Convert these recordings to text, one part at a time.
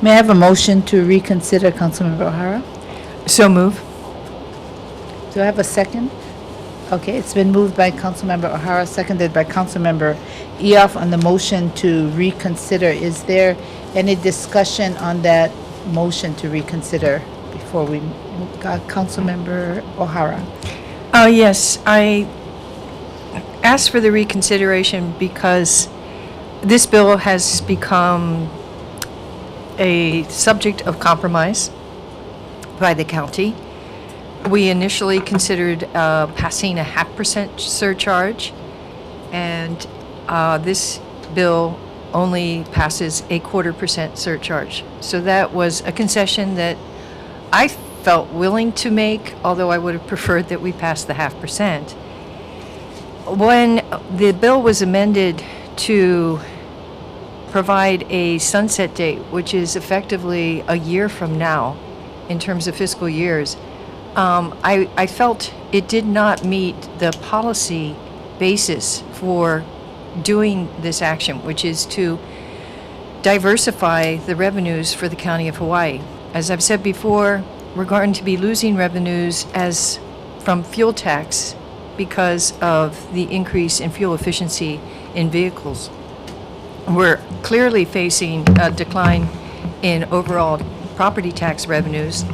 May I have a motion to reconsider, Councilmember O'Hara? So move. Do I have a second? Okay, it's been moved by Councilmember O'Hara, seconded by Councilmember Eoff on the motion to reconsider. Is there any discussion on that motion to reconsider before we move? Councilmember O'Hara. Yes, I asked for the reconsideration because this bill has become a subject of compromise by the county. We initially considered passing a 0.5% surcharge, and this bill only passes a 0.25% surcharge. So that was a concession that I felt willing to make, although I would have preferred that we pass the 0.5%. When the bill was amended to provide a sunset date, which is effectively a year from now in terms of fiscal years, I felt it did not meet the policy basis for doing this action, which is to diversify the revenues for the County of Hawaii. As I've said before, we're going to be losing revenues from fuel tax because of the increase in fuel efficiency in vehicles. We're clearly facing a decline in overall property tax revenues.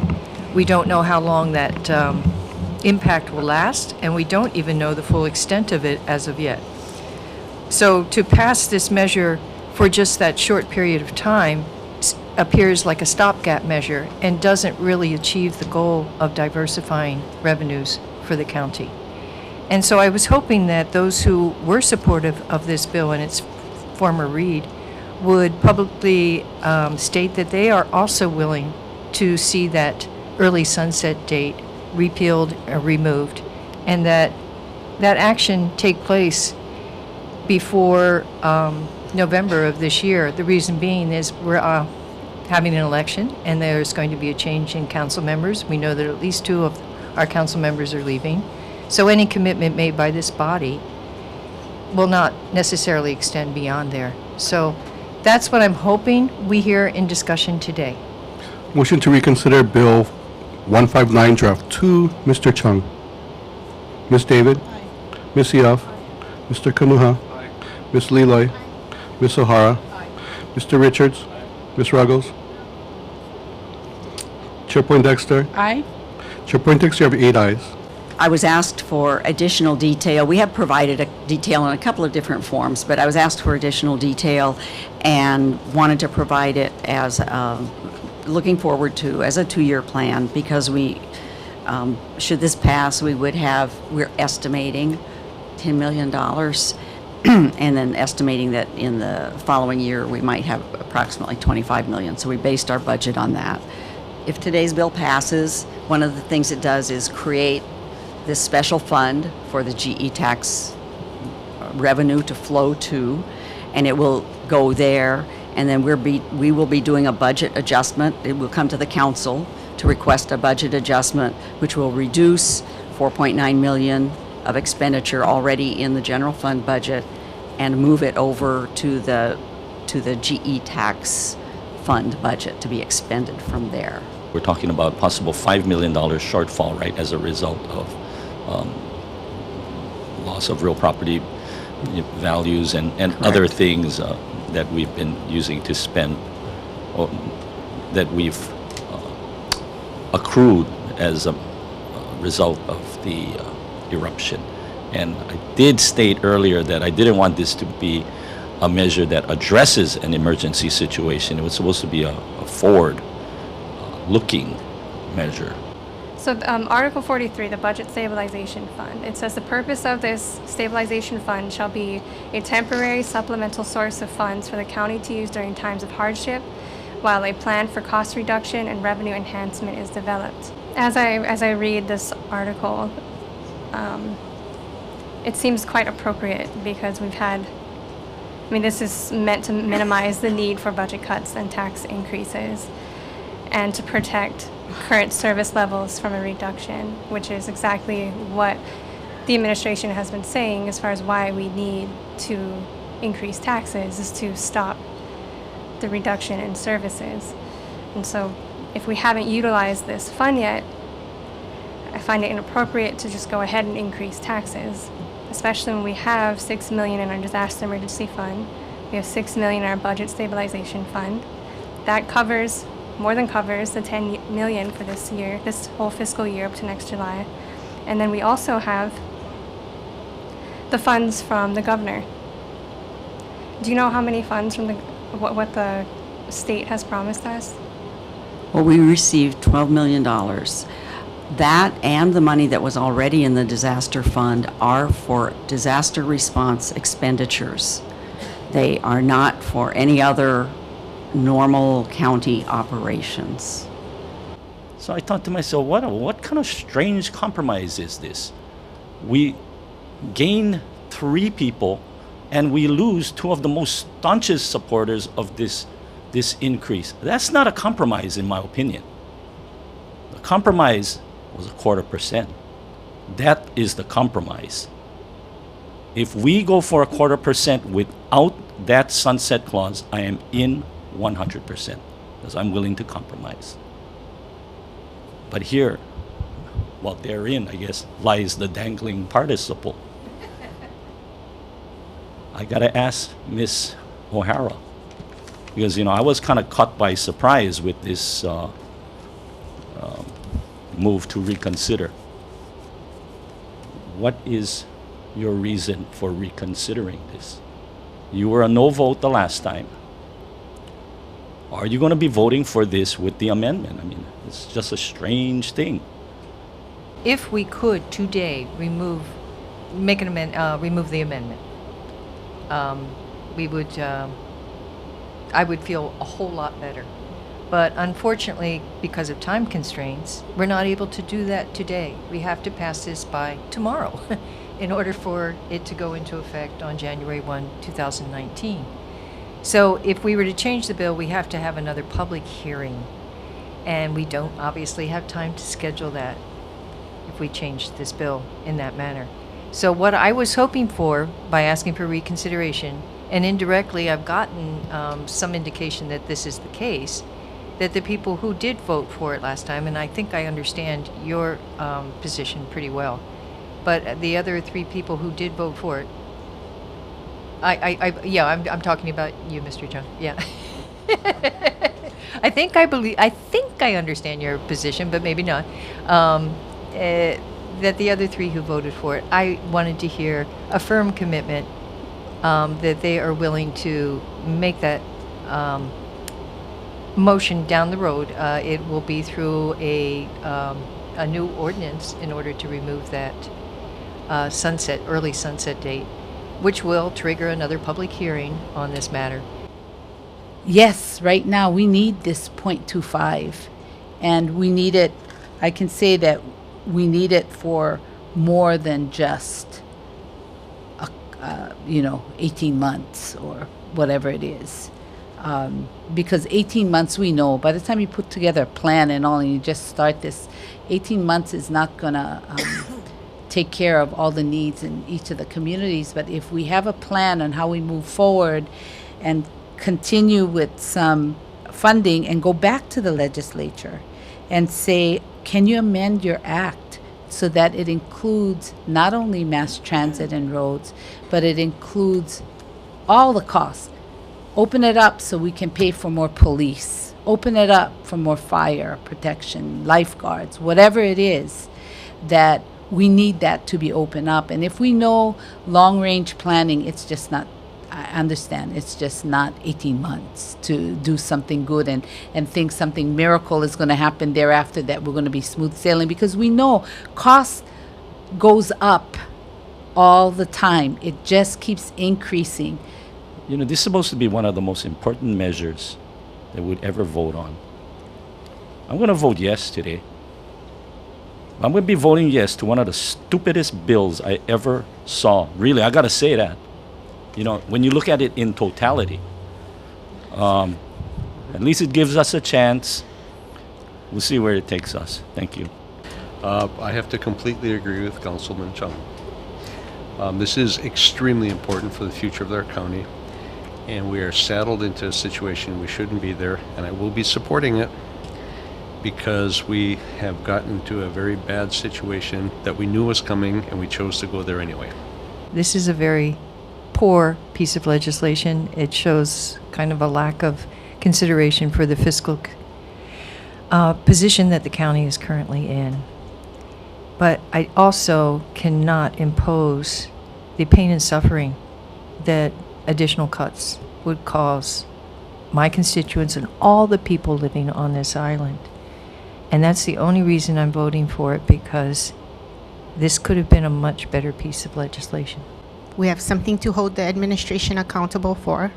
We don't know how long that impact will last, and we don't even know the full extent of it as of yet. So to pass this measure for just that short period of time appears like a stopgap measure and doesn't really achieve the goal of diversifying revenues for the county. And so I was hoping that those who were supportive of this bill in its former read would publicly state that they are also willing to see that early sunset date repealed or removed, and that action take place before November of this year. The reason being is we're having an election, and there's going to be a change in council members. We know that at least 2 of our council members are leaving. So any commitment made by this body will not necessarily extend beyond there. So that's what I'm hoping we hear in discussion today. Motion to reconsider Bill 159, Draft 2. Mr. Chung. Ms. David. Ms. Eoff. Mr. Kanuha. Ms. Leloy. Ms. O'Hara. Mr. Richards. Ms. Ruggles. Chairpoint Dexter. Aye. Chairpoint Dexter, you have 8 ayes. I was asked for additional detail. We have provided a detail in a couple of different forms, but I was asked for additional detail and wanted to provide it as looking forward to as a 2-year plan, because we, should this pass, we're estimating $10 million and then estimating that in the following year we might have approximately $25 million. So we based our budget on that. If today's bill passes, one of the things it does is create this special fund for the GE tax revenue to flow to, and it will go there, and then we will be doing a budget adjustment. It will come to the council to request a budget adjustment, which will reduce $4.9 million of expenditure already in the general fund budget and move it over to the GE tax fund budget to be expended from there. We're talking about possible $5 million shortfall, right, as a result of loss of real property values and other things that we've been using to spend, or that we've accrued as a result of the eruption. And I did state earlier that I didn't want this to be a measure that addresses an emergency situation. It was supposed to be a forward-looking measure. So Article 43, the Budget Stabilization Fund, it says the purpose of this stabilization fund shall be a temporary supplemental source of funds for the county to use during times of hardship, while a plan for cost reduction and revenue enhancement is developed. As I read this article, it seems quite appropriate, because this is meant to minimize the need for budget cuts and tax increases, and to protect current service levels from a reduction, which is exactly what the administration has been saying as far as why we need to increase taxes, is to stop the reduction in services. And so if we haven't utilized this fund yet, I find it inappropriate to just go ahead and increase taxes, especially when we have 6 million in our disaster emergency fund. We have 6 million in our budget stabilization fund. That covers, more than covers, the 10 million for this year, this whole fiscal year up to next July. And then we also have the funds from the governor. Do you know how many funds from what the state has promised us? Well, we received $12 million. That and the money that was already in the disaster fund are for disaster response expenditures. They are not for any other normal county operations. So I thought to myself, what kind of strange compromise is this? We gain 3 people and we lose 2 of the most staunchest supporters of this increase. That's not a compromise, in my opinion. The compromise was 0.25%. That is the compromise. If we go for 0.25% without that sunset clause, I am in 100% because I'm willing to compromise. But here, well, therein, I guess, lies the dangling participle. I gotta ask Miss O'Hara, because I was kind of caught by surprise with this move to reconsider. What is your reason for reconsidering this? You were a no vote the last time. Are you going to be voting for this with the amendment? I mean, it's just a strange thing. If we could today remove the amendment, I would feel a whole lot better. But unfortunately, because of time constraints, we're not able to do that today. We have to pass this by tomorrow in order for it to go into effect on January 1, 2019. So if we were to change the bill, we have to have another public hearing. And we don't obviously have time to schedule that if we change this bill in that manner. So what I was hoping for by asking for reconsideration, and indirectly I've gotten some indication that this is the case, that the people who did vote for it last time, and I think I understand your position pretty well, but the other 3 people who did vote for it, I'm talking about you, Mr. Chung. Yeah. I think I understand your position, but maybe not. That the other 3 who voted for it, I wanted to hear a firm commitment that they are willing to make that motion down the road. It will be through a new ordinance in order to remove that early sunset date, which will trigger another public hearing on this matter. Yes, right now we need this 0.25, and we need it. I can say that we need it for more than just 18 months or whatever it is. Because 18 months, we know, by the time you put together a plan and all, and you just start this, 18 months is not going to take care of all the needs in each of the communities. But if we have a plan on how we move forward and continue with some funding and go back to the legislature and say, can you amend your act so that it includes not only mass transit and roads, but it includes all the costs? Open it up so we can pay for more police. Open it up for more fire protection, lifeguards, whatever it is, that we need that to be opened up. And if we know long-range planning, it's just not, I understand, it's just not 18 months to do something good and think something miracle is going to happen thereafter, that we're going to be smooth sailing, because we know cost goes up all the time. It just keeps increasing. This is supposed to be one of the most important measures that we'd ever vote on. I'm going to vote yes today. I'm going to be voting yes to one of the stupidest bills I ever saw. Really, I got to say that. When you look at it in totality, at least it gives us a chance. We'll see where it takes us. Thank you. I have to completely agree with Councilman Chung. This is extremely important for the future of our county. and we are saddled into a situation we shouldn't be there, and I will be supporting it because we have gotten to a very bad situation that we knew was coming, and we chose to go there anyway. This is a very poor piece of legislation. It shows kind of a lack of consideration for the fiscal position that the county is currently in. But I also cannot impose the pain and suffering that additional cuts would cause my constituents and all the people living on this island. And that's the only reason I'm voting for it, because this could have been a much better piece of legislation. We have something to hold the administration accountable for.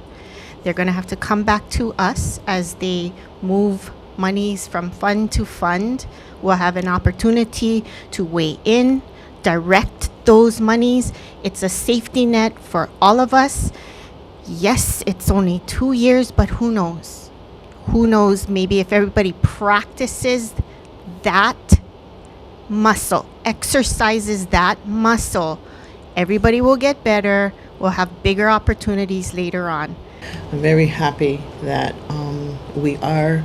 They're going to have to come back to us as they move monies from fund to fund. We'll have an opportunity to weigh in, direct those monies. It's a safety net for all of us. Yes, it's only 2 years, but who knows? Who knows, maybe if everybody practices that muscle, exercises that muscle, everybody will get better. We'll have bigger opportunities later on. I'm very happy that we are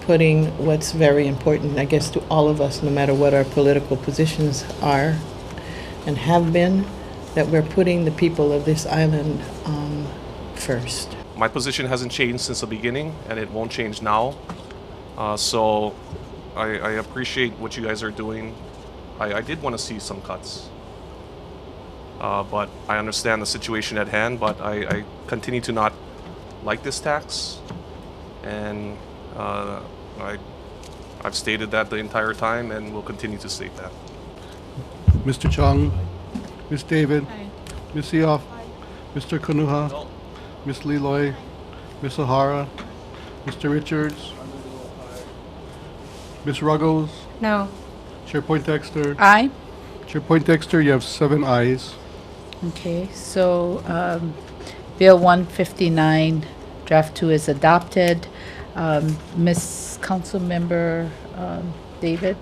putting what's very important, I guess, to all of us, no matter what our political positions are and have been, that we're putting the people of this island first. My position hasn't changed since the beginning, and it won't change now. So I appreciate what you guys are doing. I did want to see some cuts. But I understand the situation at hand, but I continue to not like this tax. And I've stated that the entire time and will continue to state that. Mr. Chung, Ms. David, Ms. Sioff, Mr. Kanuha, Ms. Liloy, Ms. O'Hara, Mr. Richards, Ms. Ruggles, No. Chair Poindexter. Aye. Chair Poindexter, you have 7 ayes. Okay, so Bill 159, Draft 2 is adopted. Ms. Councilmember David?